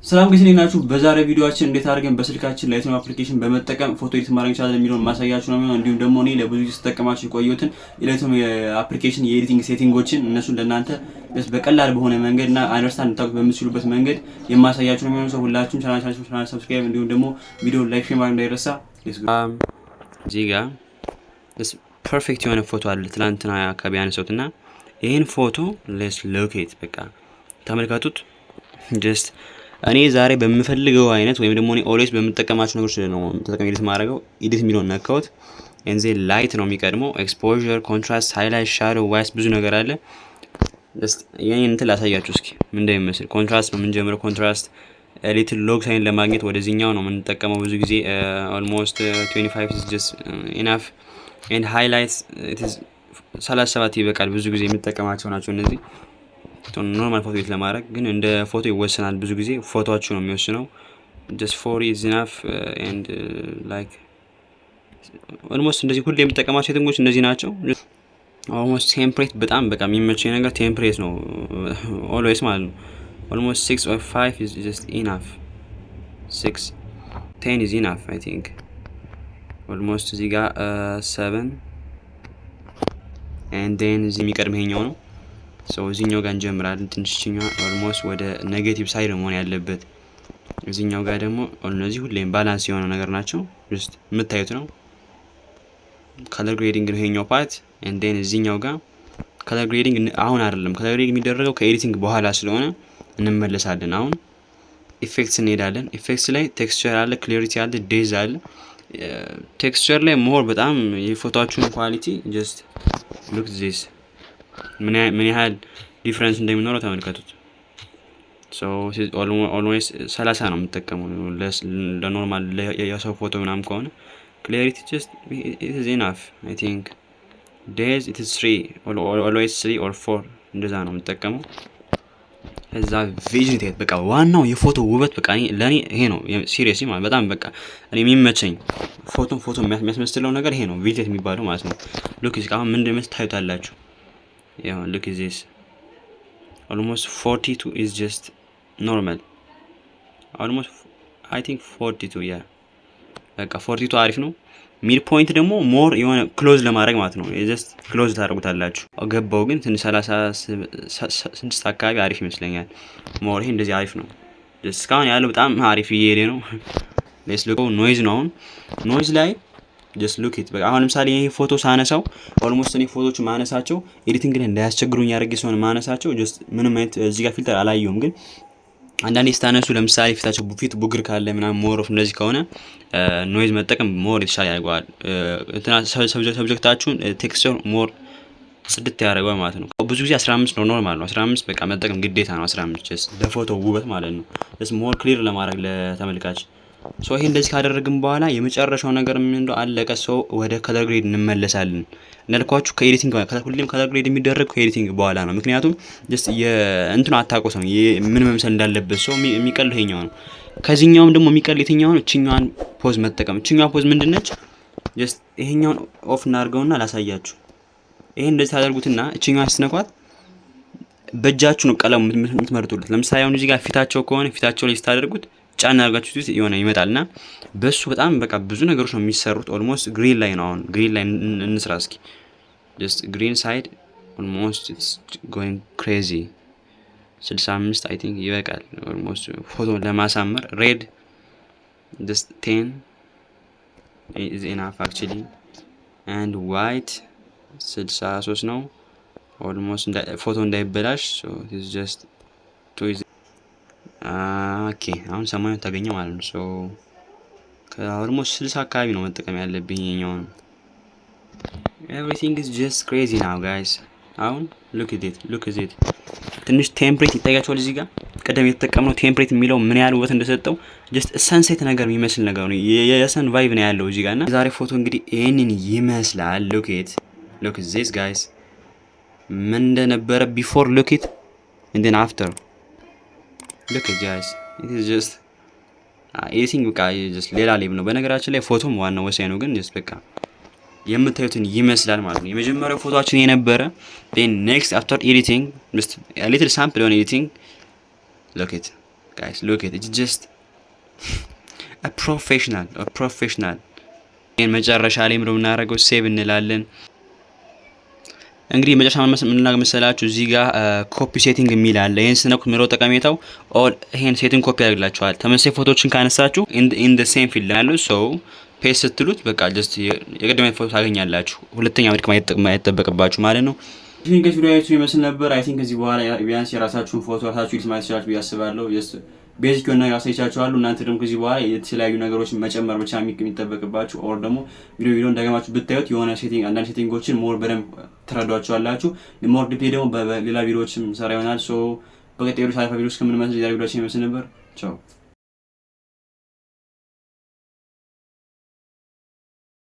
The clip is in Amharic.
ሰላም ጊዜ ናችሁ። በዛሬ ቪዲዮአችን እንዴት አድርገን በስልካችን ላይትኖም አፕሊኬሽን በመጠቀም ፎቶ ኤዲት ማድረግ እንችላለን የሚለውን ማሳያችሁ ነው። እንዲሁም ደግሞ እኔ ለብዙ ጊዜ ተጠቀማችሁ የቆየሁትን የላይትኖም አፕሊኬሽን የኤዲቲንግ ሴቲንጎችን እነሱን ለእናንተ በቀላል በሆነ መንገድና አንደርስታንድ ታውቁ በምትችሉበት መንገድ የማሳያችሁ ነው የሚሆነው። ሁላችሁም ቻናል ሰብስክራይብ እንዲሁም ደግሞ ቪዲዮ ላይክ ሼር ማድረግ እንዳይረሳ። እዚህ ጋር ፐርፌክት የሆነ ፎቶ አለ ትላንትና አካባቢ ያነሳሁትና ይሄን ፎቶ ሌትስ ሎኬት በቃ ተመልከቱት። ጀስት እኔ ዛሬ በምፈልገው አይነት ወይም ደግሞ እኔ ኦልዌይስ በምጠቀማቸው ነገሮች ነው ተጠቅሜ ኤዲት ማድረገው። ኤዲት የሚለውን ነካሁት እንዜ ላይት ነው የሚቀድመው፣ ኤክስፖዠር፣ ኮንትራስት፣ ሃይላይት፣ ሻዶው፣ ዋይስ ብዙ ነገር አለ። ጀስት የኔን እንትን ላሳያችሁ እስኪ ምን እንደሚመስል። ኮንትራስት ነው የምንጀምረው። ኮንትራስት ሊትል ሎግ ሳይን ለማግኘት ወደዚህኛው ነው የምንጠቀመው ብዙ ጊዜ። ኦልሞስት 25 is just enough and highlights it is 37 ይበቃል። ብዙ ጊዜ የምንጠቀማቸው ናቸው እነዚህ ኖርማል ፎቶ ኤዲት ለማድረግ። ግን እንደ ፎቶ ይወሰናል። ብዙ ጊዜ ፎቶአችሁ ነው የሚወስነው። just 40 is enough and like almost እንደዚህ ሁሌ የምጠቀማቸው ሴቲንጎች እነዚህ ናቸው። almost ቴምፕሌት በጣም በቃ የሚመቸኝ ነገር ቴምፕሌት ነው always ማለት ነው። almost 6 or 5 is just enough. 6 10 is enough I think. almost እዚህ ጋር 7 and then እዚህ የሚቀድም ይሄኛው ነው። so እዚህኛው ጋር እንጀምራለን። ትንሽኛው almost ወደ ኔጌቲቭ ሳይድ መሆን ያለበት። እዚህኛው ጋር ደግሞ እነዚህ ሁሌም ባላንስ የሆነ ነገር ናቸው። just የምታዩት ነው። color grading ነው ይሄኛው ፓርት and then እዚህኛው ጋር color grading አሁን አይደለም። color grading የሚደረገው ከኤዲቲንግ በኋላ ስለሆነ እንመለሳለን። አሁን ኢፌክትስ እንሄዳለን። ኢፌክትስ ላይ ቴክስቸር አለ፣ ክሊሪቲ አለ፣ ዴዝ አለ። ቴክስቸር ላይ ሞር በጣም የፎቶአችሁን ኳሊቲ just look this ምን ያህል ዲፈረንስ እንደሚኖረው ተመልከቱት። so always 30 ነው የምጠቀመው ለኖርማል የሰው ፎቶ ምናምን ከሆነ clarity just it is enough I think. days it is 3 always 3 or 4 እንደዛ ነው የምጠቀመው። እዛ ቪዥኒቴት በቃ ዋናው የፎቶ ውበት በቃ ለኔ ይሄ ነው ሲሪየስሊ ማለት በጣም በቃ እኔ የሚመቸኝ ፎቶ የሚያስመስለው ነገር ይሄ ነው ቪዥኒቴት የሚባለው ማለት ነው። ሉክ እዚህ ጋር ምን እንደምታዩት ታዩታላችሁ። ያው ሉክ this almost 42 is just normal. almost I think 42 yeah በቃ 42 አሪፍ ነው። ሚድ ፖይንት ደግሞ ሞር የሆነ ክሎዝ ለማድረግ ማለት ነው። just ክሎዝ ታደርጉታላችሁ። ገባው ግን ትንሽ 36 አካባቢ አሪፍ ይመስለኛል። ሞር ይሄ እንደዚህ አሪፍ ነው። እስካሁን ያለው በጣም አሪፍ እየሄደ ነው። let's look ኖይዝ ነው። ኖይዝ ላይ just look it በቃ አሁን ለምሳሌ ይሄ ፎቶ ሳነሳው almost እኔ ፎቶቹ ማነሳቸው ኤዲቲንግ ላይ እንዳያስቸግሩኝ ያደርግ ሲሆን ማነሳቸው just ምንም አይነት እዚህ ጋር ፊልተር አላየሁም። ግን አንዳንዴ ስታነሱ ለምሳሌ ፊታቸው ቡፊት ቡግር ካለ ምናምን ሞር ኦፍ እንደዚህ ከሆነ ኖይዝ መጠቀም ሞር የተሻለ ያደርገዋል። እንትና ሰብጀክታችሁን ቴክስቸር ሞር ጽድት ያደርገዋል ማለት ነው። ብዙ ጊዜ 15 ነው ኖርማል ነው። 15 በቃ መጠቀም ግዴታ ነው። 15 just ለፎቶ ውበት ማለት ነው። just ሞር ክሊር ለማድረግ ለተመልካች። ሶ ይሄ እንደዚህ ካደረግን በኋላ የመጨረሻው ነገር ምን እንደው አለቀ። ሶ ወደ ከለር ግሬድ እንመለሳለን። እንዳልኳችሁ ከኤዲቲንግ ሁሌም ከለር ግሬድ የሚደረግ ከኤዲቲንግ በኋላ ነው። ምክንያቱም just የእንትኑ አታቆሰም ምን መምሰል እንዳለበት ሰው የሚቀል ይሄኛው ነው። ከዚህኛውም ደግሞ የሚቀል የትኛው ነው? እቺኛዋን ፖዝ መጠቀም። እቺኛዋ ፖዝ ምንድነች? just ይሄኛውን ኦፍ እናርገውና ላሳያችሁ። ይሄ እንደዚህ ታደርጉትና እቺኛዋን ስትነኳት በእጃችሁ ነው ቀለም የምትመርጡት። ለምሳሌ አሁን እዚህ ጋር ፊታቸው ከሆነ ፊታቸው ላይ ስታደርጉት ጫና አድርጋችሁት የሆነ ይመጣልና በሱ በጣም በቃ ብዙ ነገሮች ነው የሚሰሩት። ኦልሞስት ግሪን ላይ ነው። አሁን ግሪን ላይ እንስራ እስኪ። just green side almost it's going crazy 65 I think ይበቃል almost ፎቶ ለማሳመር። red just 10 is enough actually and white 63 ነው almost ፎቶ እንዳይበላሽ so it is just 2 is ኦኬ አሁን ሰማያዊ ታገኘ ማለት ነው። ሶ ከኦልሞስት 60 አካባቢ ነው መጠቀም ያለብኝ የኛውን። everything is just crazy now guys. አሁን look at it ትንሽ ቴምፕሌት ይታያችኋል እዚህ ጋር። ቀደም የተጠቀምነው ቴምፕሌት የሚለው ምን ያህል ውበት እንደሰጠው just ሰንሴት ነገር የሚመስል ነገር ነው። የሰን ቫይብ ነው ያለው እዚህ ጋርና ዛሬ ፎቶ እንግዲህ ይሄንን ይመስላል። look at this guys ምን እንደነበረ before look at and then after look at guys it is just ኤዲቲንግ በቃ just ሌላ ሌቭል ነው። በነገራችን ላይ ፎቶም ዋናው ወሳኝ ነው። ግን just በቃ የምታዩትን ይመስላል ማለት ነው። የመጀመሪያው ፎቶአችን የነበረ then next after editing just a little sample on editing look it ጋይስ ሉክ ኢት ጀስት a professional ይሄን መጨረሻ ላይ ምንድነው የምናደርገው? ሴቭ እንላለን። እንግዲህ መጨረሻ ምንናገር መሰላችሁ እዚህ ጋር ኮፒ ሴቲንግ የሚል አለ። ይሄን ስነኩት ምንድነው ጠቀሜታው? ኦል ይሄን ሴቲንግ ኮፒ ያደርግላችኋል። ተመሳሳይ ፎቶዎችን ካነሳችሁ in the same field ያለው ሰው ፔስት ስትሉት በቃ ጀስት የቀደመ ፎቶ ታገኛላችሁ። ሁለተኛ መድከም አይጠበቅባችሁ ማለት ነው። ይሄን ቪዲዮአችሁ ይመስል ነበር። አይ ቲንክ ከዚህ በኋላ ቢያንስ የራሳችሁን ፎቶ ራሳችሁ ኤዲት ማለት ትችላላችሁ ብዬ አስባለሁ። ቤዚክ የሆነ ነገር አሳይቻችኋለሁ። እናንተ ደግሞ ከዚህ በኋላ የተለያዩ ነገሮችን መጨመር ብቻ የሚጠበቅባችሁ ኦር ደግሞ ቪዲዮ እንደገማችሁ ብታዩት የሆነ ሴቲንግ አንዳንድ ሴቲንጎችን ሞር በደንብ ትረዷቸዋላችሁ። ሞር ዲቴል ደግሞ በሌላ ቪዲዮዎችም ሰራ ይሆናል። ሶ በቀጣዩ ታሪክ ቪዲዮዎች ከምንመስል ዛሬ ቪዲዮችን ይመስል ነበር። ቻው